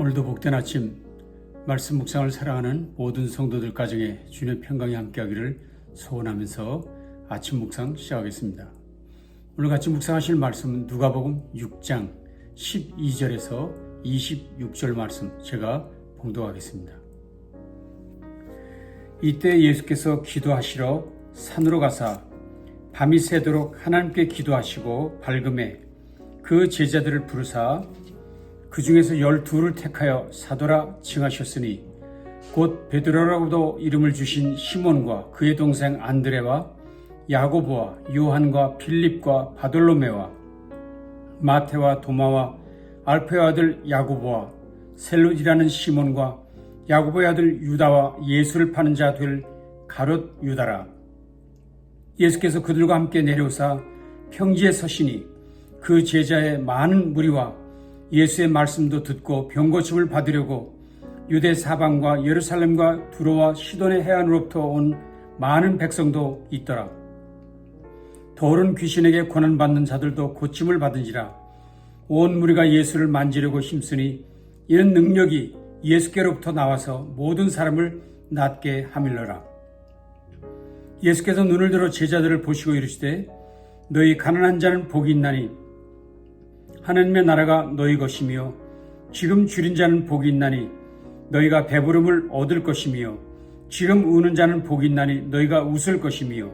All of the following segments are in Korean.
오늘도 복된 아침 말씀 묵상을 사랑하는 모든 성도들 가정에 주님의 평강이 함께하기를 소원하면서 아침 묵상 시작하겠습니다. 오늘 같이 묵상하실 말씀은 누가복음 6장 12절에서 26절 말씀 제가 봉독하겠습니다. 이때 예수께서 기도하시러 산으로 가사 밤이 새도록 하나님께 기도하시고 밝음에 그 제자들을 부르사 그 중에서 12를 택하여 사도라 칭하셨으니 곧 베드로라고도 이름을 주신 시몬과 그의 동생 안드레와 야고보와 요한과 필립과 바돌로메와 마테와 도마와 알페의 아들 야고보와 셀롯이라는 시몬과 야고보의 아들 유다와 예수를 파는 자 될 가롯 유다라. 예수께서 그들과 함께 내려오사 평지에 서시니 그 제자의 많은 무리와 예수의 말씀도 듣고 병고침을 받으려고 유대 사방과 예루살렘과 두로와 시돈의 해안으로부터 온 많은 백성도 있더라. 더러운 귀신에게 권한받는 자들도 고침을 받은지라. 온 무리가 예수를 만지려고 힘쓰니 이런 능력이 예수께로부터 나와서 모든 사람을 낫게 하밀러라. 예수께서 눈을 들어 제자들을 보시고 이르시되 너희 가난한 자는 복이 있나니 하나님의 나라가 너희 것이며 지금 줄인 자는 복이 있나니 너희가 배부름을 얻을 것이며 지금 우는 자는 복이 있나니 너희가 웃을 것이며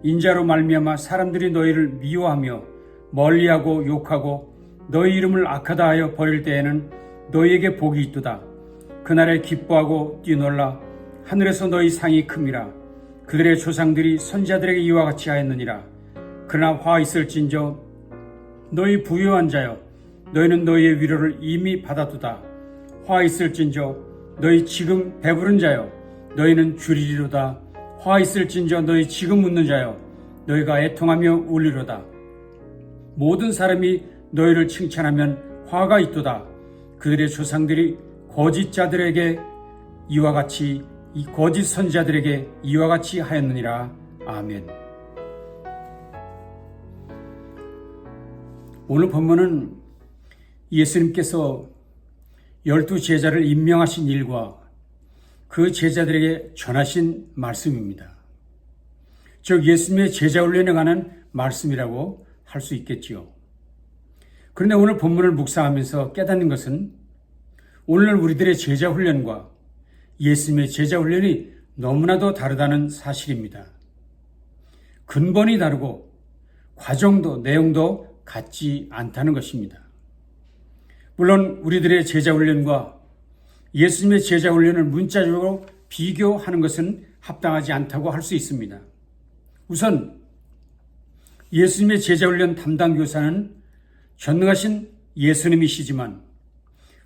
인자로 말미암아 사람들이 너희를 미워하며 멀리하고 욕하고 너희 이름을 악하다 하여 버릴 때에는 너희에게 복이 있도다. 그날에 기뻐하고 뛰놀라 하늘에서 너희 상이 큼이라. 그들의 조상들이 선지자들에게 이와 같이 하였느니라. 그러나 화 있을진저 너희 부유한 자여 너희는 너희의 위로를 이미 받아두다. 화 있을진저 너희 지금 배부른 자여 너희는 줄이리로다. 화 있을진저 너희 지금 웃는 자여 너희가 애통하며 울리로다. 모든 사람이 너희를 칭찬하면 화가 있도다. 그들의 조상들이 거짓자들에게 이와 같이 이 거짓 선지자들에게 이와 같이 하였느니라. 아멘. 오늘 본문은 예수님께서 12 제자를 임명하신 일과 그 제자들에게 전하신 말씀입니다. 즉 예수님의 제자 훈련에 관한 말씀이라고 할 수 있겠지요. 그런데 오늘 본문을 묵상하면서 깨닫는 것은 오늘날 우리들의 제자 훈련과 예수님의 제자 훈련이 너무나도 다르다는 사실입니다. 근본이 다르고 과정도 내용도 같지 않다는 것입니다. 물론 우리들의 제자 훈련과 예수님의 제자 훈련을 문자적으로 비교하는 것은 합당하지 않다고 할 수 있습니다. 우선 예수님의 제자 훈련 담당 교사는 전능하신 예수님이시지만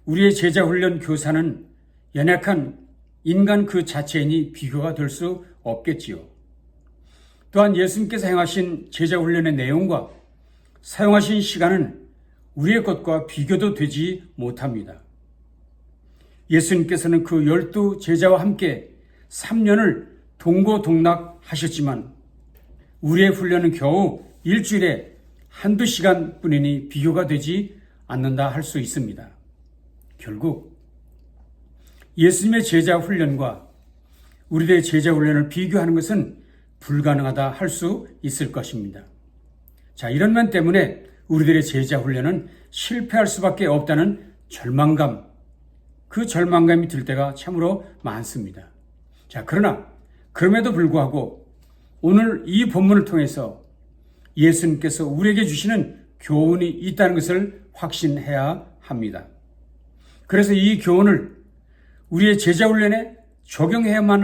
우리의 제자 훈련 교사는 연약한 인간 그 자체이니 비교가 될 수 없겠지요. 또한 예수님께서 행하신 제자 훈련의 내용과 사용하신 시간은 우리의 것과 비교도 되지 못합니다. 예수님께서는 그 12 제자와 함께 3년을 동고동락하셨지만 우리의 훈련은 겨우 일주일에 한두 시간 뿐이니 비교가 되지 않는다 할 수 있습니다. 결국 예수님의 제자 훈련과 우리의 제자 훈련을 비교하는 것은 불가능하다 할 수 있을 것입니다. 자, 이런 면 때문에 우리들의 제자 훈련은 실패할 수밖에 없다는 절망감, 그 절망감이 들 때가 참으로 많습니다. 자, 그러나 그럼에도 불구하고 오늘 이 본문을 통해서 예수님께서 우리에게 주시는 교훈이 있다는 것을 확신해야 합니다. 그래서 이 교훈을 우리의 제자 훈련에 적용해야만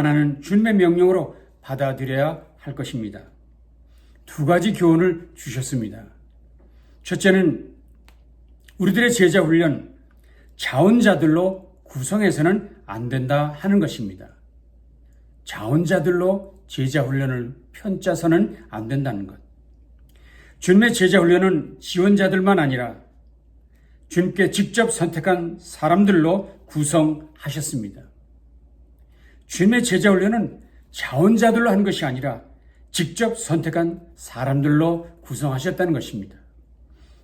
하는 주님의 명령으로 받아들여야 할 것입니다. 두 가지 교훈을 주셨습니다. 첫째는 우리들의 제자 훈련, 자원자들로 구성해서는 안 된다 하는 것입니다. 자원자들로 제자 훈련을 편짜서는 안 된다는 것. 주님의 제자 훈련은 지원자들만 아니라 주님께 직접 선택한 사람들로 구성하셨습니다. 주님의 제자 훈련은 자원자들로 한 것이 아니라 직접 선택한 사람들로 구성하셨다는 것입니다.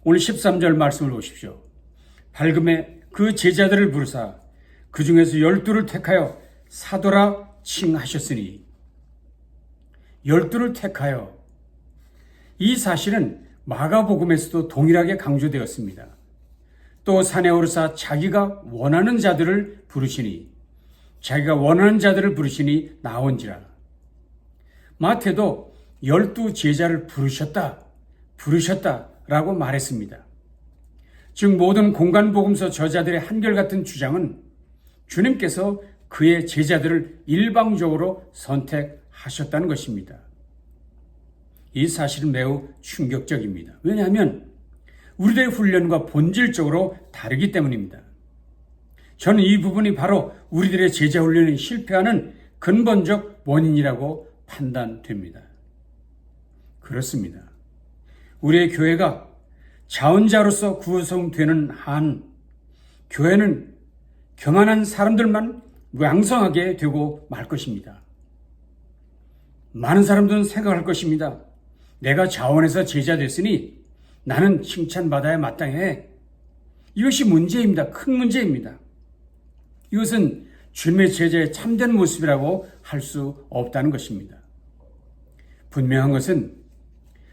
오늘 13절 말씀을 보십시오. 밝음에 그 제자들을 부르사 그 중에서 12를 택하여 사도라 칭하셨으니, 12를 택하여, 이 사실은 마가복음에서도 동일하게 강조되었습니다. 또 산에 오르사 자기가 원하는 자들을 부르시니, 자기가 원하는 자들을 부르시니 나온지라. 마태도 12 제자를 부르셨다라고 말했습니다. 즉 모든 공간복음서 저자들의 한결같은 주장은 주님께서 그의 제자들을 일방적으로 선택하셨다는 것입니다. 이 사실은 매우 충격적입니다. 왜냐하면 우리들의 훈련과 본질적으로 다르기 때문입니다. 저는 이 부분이 바로 우리들의 제자 훈련이 실패하는 근본적 원인이라고 판단됩니다. 그렇습니다. 우리의 교회가 자원자로서 구성되는 한 교회는 교만한 사람들만 왕성하게 되고 말 것입니다. 많은 사람들은 생각할 것입니다. 내가 자원해서 제자 됐으니 나는 칭찬받아야 마땅해. 이것이 문제입니다. 큰 문제입니다. 이것은 주님의 제자의 참된 모습이라고 할 수 없다는 것입니다. 분명한 것은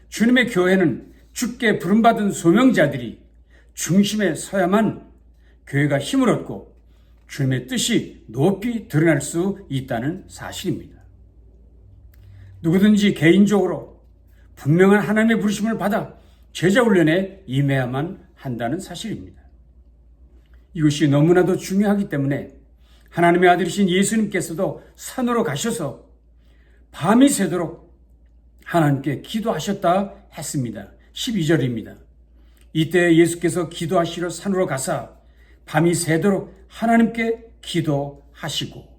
주님의 교회는 주께 부름받은 소명자들이 중심에 서야만 교회가 힘을 얻고 주님의 뜻이 높이 드러날 수 있다는 사실입니다. 누구든지 개인적으로 분명한 하나님의 부르심을 받아 제자훈련에 임해야만 한다는 사실입니다. 이것이 너무나도 중요하기 때문에 하나님의 아들이신 예수님께서도 산으로 가셔서 밤이 새도록 하나님께 기도하셨다 했습니다. 12절입니다. 이때 예수께서 기도하시러 산으로 가사 밤이 새도록 하나님께 기도하시고,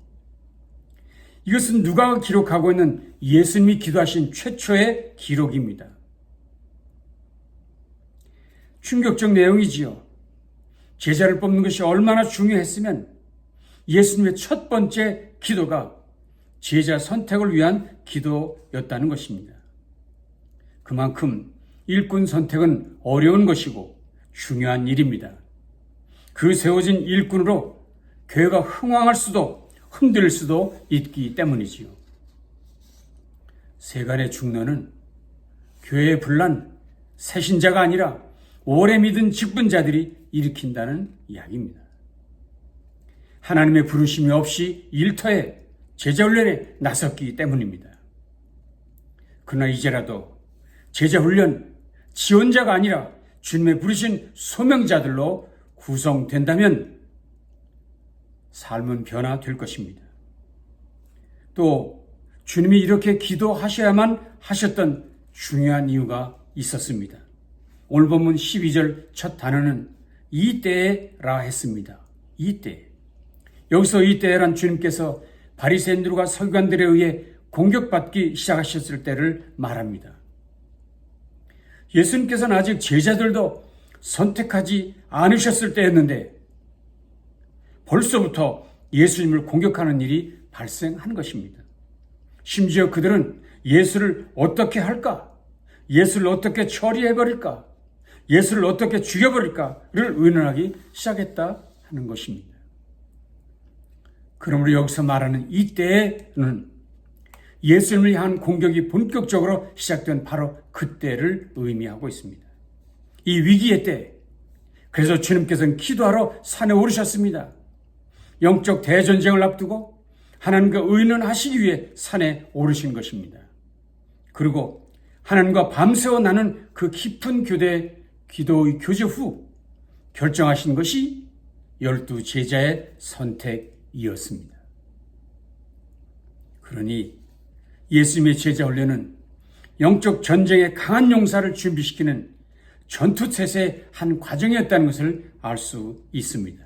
이것은 누가가 기록하고 있는 예수님이 기도하신 최초의 기록입니다. 충격적 내용이지요. 제자를 뽑는 것이 얼마나 중요했으면 예수님의 첫 번째 기도가 제자 선택을 위한 기도였다는 것입니다. 그만큼 일꾼 선택은 어려운 것이고 중요한 일입니다. 그 세워진 일꾼으로 교회가 흥황할 수도 흔들릴 수도 있기 때문이지요. 세간의 중론은 교회의 분란, 새신자가 아니라 오래 믿은 직분자들이 일으킨다는 이야기입니다. 하나님의 부르심이 없이 일터에 제자훈련에 나섰기 때문입니다. 그러나 이제라도 제자훈련 지원자가 아니라 주님의 부르신 소명자들로 구성된다면 삶은 변화될 것입니다. 또 주님이 이렇게 기도하셔야만 하셨던 중요한 이유가 있었습니다. 오늘 본문 12절 첫 단어는 이때라 했습니다. 이때. 여기서 이때란 주님께서 바리새인들과 서기관들에 의해 공격받기 시작하셨을 때를 말합니다. 예수님께서는 아직 제자들도 선택하지 않으셨을 때였는데 벌써부터 예수님을 공격하는 일이 발생한 것입니다. 심지어 그들은 예수를 어떻게 할까? 예수를 어떻게 처리해버릴까? 예수를 어떻게 죽여버릴까를 의논하기 시작했다 하는 것입니다. 그러므로 여기서 말하는 이때는 예수님을 향한 공격이 본격적으로 시작된 바로 그때를 의미하고 있습니다. 이 위기의 때, 그래서 주님께서는 기도하러 산에 오르셨습니다. 영적 대전쟁을 앞두고 하나님과 의논하시기 위해 산에 오르신 것입니다. 그리고 하나님과 밤새워 나는 그 깊은 기도의 교제 후 결정하신 것이 12 제자의 선택이었습니다. 그러니 예수님의 제자 훈련은 영적 전쟁의 강한 용사를 준비시키는 전투태세의 한 과정이었다는 것을 알 수 있습니다.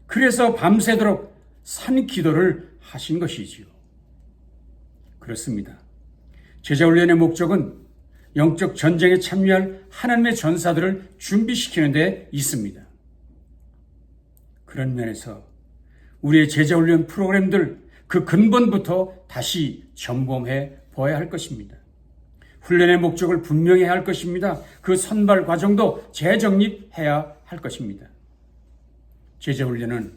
그래서 밤새도록 산 기도를 하신 것이지요. 그렇습니다. 제자 훈련의 목적은 영적 전쟁에 참여할 하나님의 전사들을 준비시키는 데 있습니다. 그런 면에서 우리의 제자 훈련 프로그램들 그 근본부터 다시 점검해 보아야 할 것입니다. 훈련의 목적을 분명히 해야 할 것입니다. 그 선발 과정도 재정립해야 할 것입니다. 제자훈련은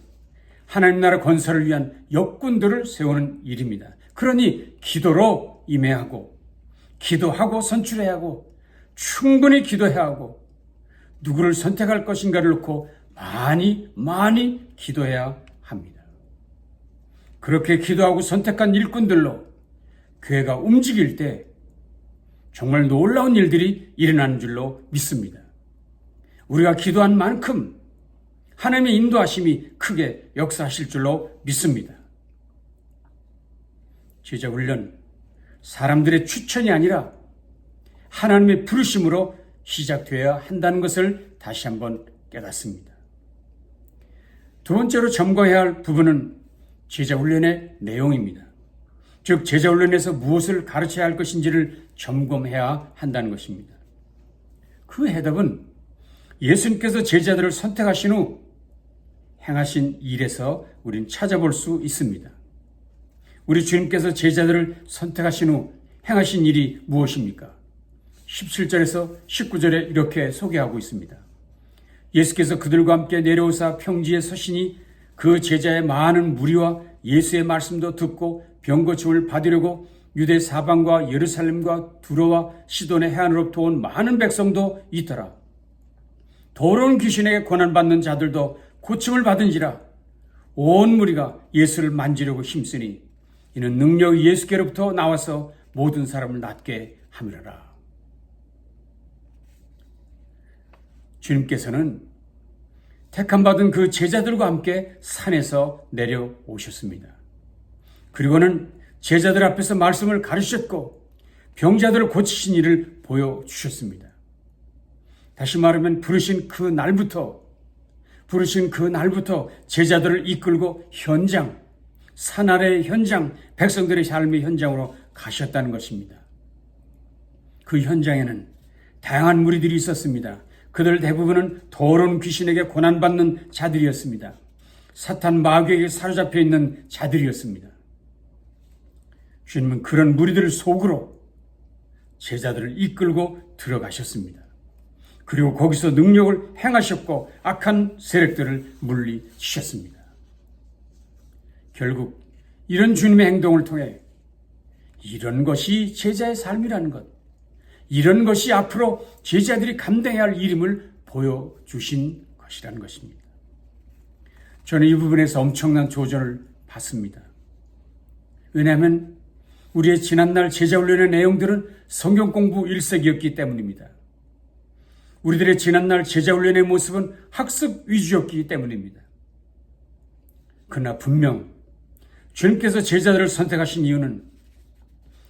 하나님 나라 건설을 위한 역군들을 세우는 일입니다. 그러니 기도로 임해하고, 기도하고 선출해야 하고, 충분히 기도해야 하고, 누구를 선택할 것인가를 놓고 많이 기도해야 합니다. 그렇게 기도하고 선택한 일꾼들로 교회가 움직일 때 정말 놀라운 일들이 일어나는 줄로 믿습니다. 우리가 기도한 만큼 하나님의 인도하심이 크게 역사하실 줄로 믿습니다. 제자훈련, 사람들의 추천이 아니라 하나님의 부르심으로 시작되어야 한다는 것을 다시 한번 깨닫습니다. 두 번째로 점검해야 할 부분은 제자훈련의 내용입니다. 즉 제자훈련에서 무엇을 가르쳐야 할 것인지를 점검해야 한다는 것입니다. 그 해답은 예수님께서 제자들을 선택하신 후 행하신 일에서 우린 찾아볼 수 있습니다. 우리 주님께서 제자들을 선택하신 후 행하신 일이 무엇입니까? 17절에서 19절에 이렇게 소개하고 있습니다. 예수께서 그들과 함께 내려오사 평지에 서시니 그 제자의 많은 무리와 예수의 말씀도 듣고 병고침을 받으려고 유대 사방과 예루살렘과 두로와 시돈의 해안으로부터 온 많은 백성도 있더라. 더러운 귀신에게 고난받는 자들도 고침을 받은지라. 온 무리가 예수를 만지려고 힘쓰니 이는 능력이 예수께로부터 나와서 모든 사람을 낫게 함이로라. 주님께서는 택함받은 그 제자들과 함께 산에서 내려오셨습니다. 그리고는 제자들 앞에서 말씀을 가르치셨고 병자들을 고치신 일을 보여주셨습니다. 다시 말하면 부르신 그 날부터 제자들을 이끌고 현장, 산 아래의 현장, 백성들의 삶의 현장으로 가셨다는 것입니다. 그 현장에는 다양한 무리들이 있었습니다. 그들 대부분은 더러운 귀신에게 고난받는 자들이었습니다. 사탄 마귀에게 사로잡혀 있는 자들이었습니다. 주님은 그런 무리들 속으로 제자들을 이끌고 들어가셨습니다. 그리고 거기서 능력을 행하셨고 악한 세력들을 물리치셨습니다. 결국 이런 주님의 행동을 통해 이런 것이 제자의 삶이라는 것, 이런 것이 앞으로 제자들이 감당해야 할 일임을 보여주신 것이라는 것입니다. 저는 이 부분에서 엄청난 조언을 받습니다. 왜냐하면 우리의 지난날 제자훈련의 내용들은 성경 공부 일색이었기 때문입니다. 우리들의 지난날 제자훈련의 모습은 학습 위주였기 때문입니다. 그러나 분명 주님께서 제자들을 선택하신 이유는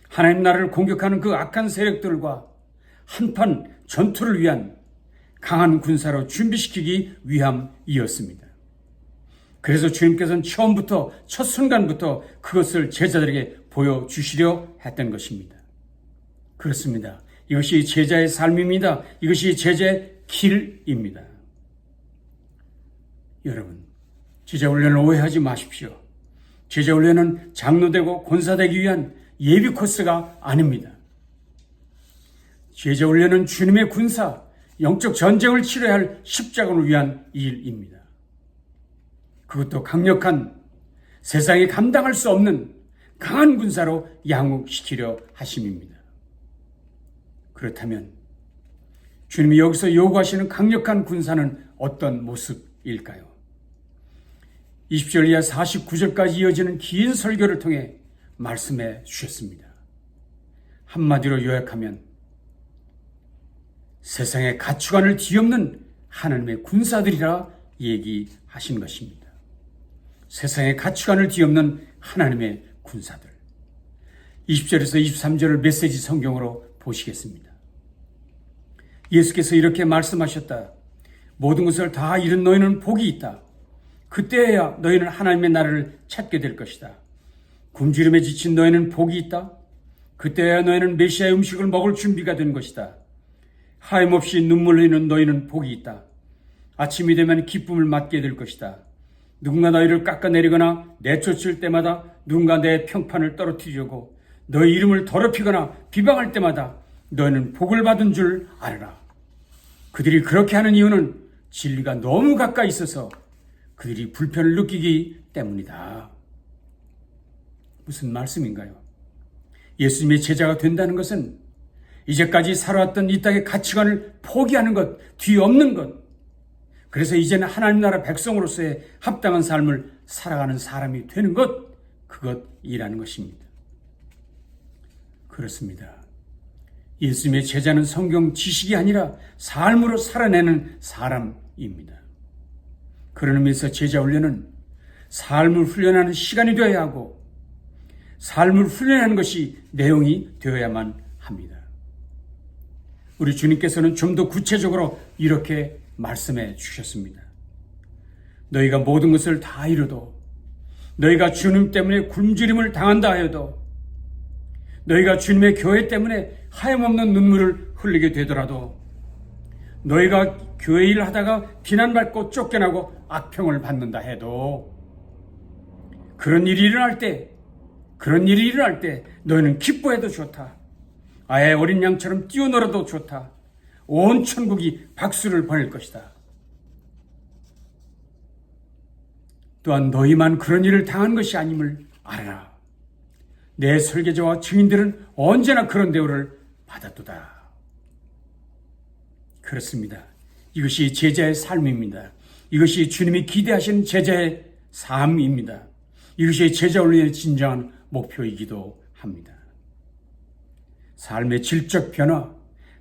하나님 나라를 공격하는 그 악한 세력들과 한판 전투를 위한 강한 군사로 준비시키기 위함이었습니다. 그래서 주님께서는 처음부터, 첫 순간부터 그것을 제자들에게 보여주시려 했던 것입니다. 그렇습니다. 이것이 제자의 삶입니다. 이것이 제자의 길입니다. 여러분, 제자훈련을 오해하지 마십시오. 제자훈련은 장로되고 권사되기 위한 예비 코스가 아닙니다. 제자훈련은 주님의 군사, 영적 전쟁을 치러야 할 십자군을 위한 일입니다. 그것도 강력한, 세상이 감당할 수 없는 강한 군사로 양육시키려 하심입니다. 그렇다면 주님이 여기서 요구하시는 강력한 군사는 어떤 모습일까요? 20절 이하 49절까지 이어지는 긴 설교를 통해 말씀해 주셨습니다. 한마디로 요약하면 세상의 가치관을 뒤엎는 하나님의 군사들이라 얘기하신 것입니다. 세상의 가치관을 뒤엎는 하나님의 군사들. 20절에서 23절을 메시지 성경으로 보시겠습니다. 예수께서 이렇게 말씀하셨다. 모든 것을 다 잃은 너희는 복이 있다. 그때야 너희는 하나님의 나라를 찾게 될 것이다. 굶주림에 지친 너희는 복이 있다. 그때야 너희는 메시아의 음식을 먹을 준비가 된 것이다. 하염없이 눈물 흘리는 너희는 복이 있다. 아침이 되면 기쁨을 맞게 될 것이다. 누군가 너희를 깎아내리거나 내쫓을 때마다 누군가 내 평판을 떨어뜨리려고 너희 이름을 더럽히거나 비방할 때마다 너희는 복을 받은 줄 알아라. 그들이 그렇게 하는 이유는 진리가 너무 가까이 있어서 그들이 불편을 느끼기 때문이다. 무슨 말씀인가요? 예수님의 제자가 된다는 것은 이제까지 살아왔던 이 땅의 가치관을 포기하는 것, 뒤엎는 것, 그래서 이제는 하나님 나라 백성으로서의 합당한 삶을 살아가는 사람이 되는 것, 그것이라는 것입니다. 그렇습니다. 예수님의 제자는 성경 지식이 아니라 삶으로 살아내는 사람입니다. 그런 의미에서 제자 훈련은 삶을 훈련하는 시간이 되어야 하고 삶을 훈련하는 것이 내용이 되어야만 합니다. 우리 주님께서는 좀 더 구체적으로 이렇게 말씀해 주셨습니다. 너희가 모든 것을 다 이루도 너희가 주님 때문에 굶주림을 당한다 하여도 너희가 주님의 교회 때문에 하염없는 눈물을 흘리게 되더라도 너희가 교회 일을 하다가 비난받고 쫓겨나고 악평을 받는다 해도 그런 일이 일어날 때 너희는 기뻐해도 좋다. 아예 어린 양처럼 뛰어놀아도 좋다. 온 천국이 박수를 보낼 것이다. 또한 너희만 그런 일을 당한 것이 아님을 알아라. 내 설계자와 증인들은 언제나 그런 대우를 받았도다. 그렇습니다. 이것이 제자의 삶입니다. 이것이 주님이 기대하시는 제자의 삶입니다. 이것이 제자 훈련의 진정한 목표이기도 합니다. 삶의 질적 변화,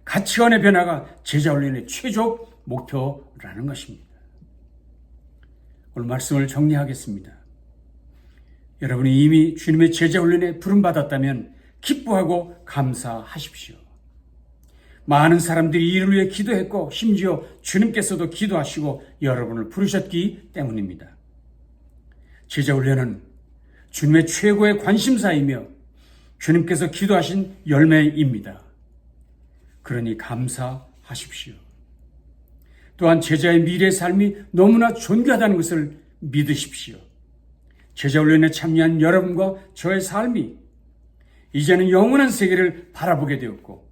가치관의 변화가 제자 훈련의 최종 목표라는 것입니다. 오늘 말씀을 정리하겠습니다. 여러분이 이미 주님의 제자 훈련에 부름받았다면 기뻐하고 감사하십시오. 많은 사람들이 이를 위해 기도했고 심지어 주님께서도 기도하시고 여러분을 부르셨기 때문입니다. 제자 훈련은 주님의 최고의 관심사이며 주님께서 기도하신 열매입니다. 그러니 감사하십시오. 또한 제자의 미래 삶이 너무나 존귀하다는 것을 믿으십시오. 제자 훈련에 참여한 여러분과 저의 삶이 이제는 영원한 세계를 바라보게 되었고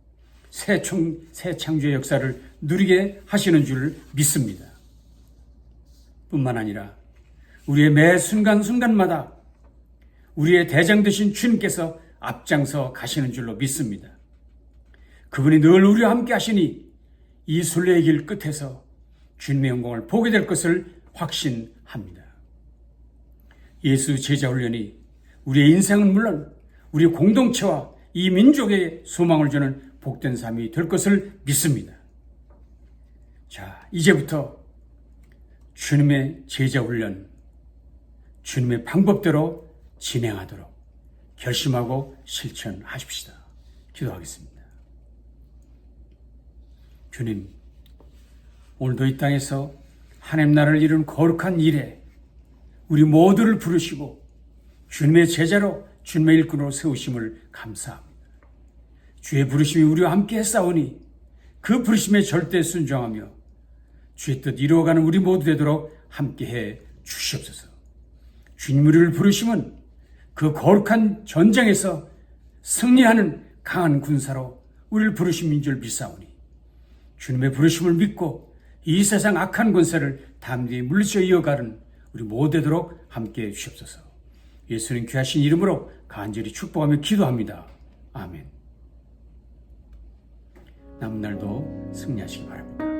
새 창조의 역사를 누리게 하시는 줄 믿습니다. 뿐만 아니라 우리의 매 순간순간마다 우리의 대장 되신 주님께서 앞장서 가시는 줄로 믿습니다. 그분이 늘 우리와 함께 하시니 이 순례의 길 끝에서 주님의 영광을 보게 될 것을 확신합니다. 예수 제자 훈련이 우리의 인생은 물론 우리 공동체와 이 민족에 소망을 주는 복된 삶이 될 것을 믿습니다. 자, 이제부터 주님의 제자 훈련, 주님의 방법대로 진행하도록 결심하고 실천하십시다. 기도하겠습니다. 주님, 오늘도 이 땅에서 하나님 나라를 이루는 거룩한 일에 우리 모두를 부르시고 주님의 제자로 주님의 일꾼으로 세우심을 감사합니다. 주의 부르심이 우리와 함께 했사오니 그 부르심에 절대 순종하며 주의 뜻 이루어가는 우리 모두 되도록 함께해 주시옵소서. 주님 우리를 부르심은 그 거룩한 전쟁에서 승리하는 강한 군사로 우리를 부르심인 줄 믿사오니 주님의 부르심을 믿고 이 세상 악한 권세를 담대히 물리쳐 이어가는 우리 모두 되도록 함께해 주시옵소서. 예수님 귀하신 이름으로 간절히 축복하며 기도합니다. 아멘. 남은 날도 승리하시기 바랍니다.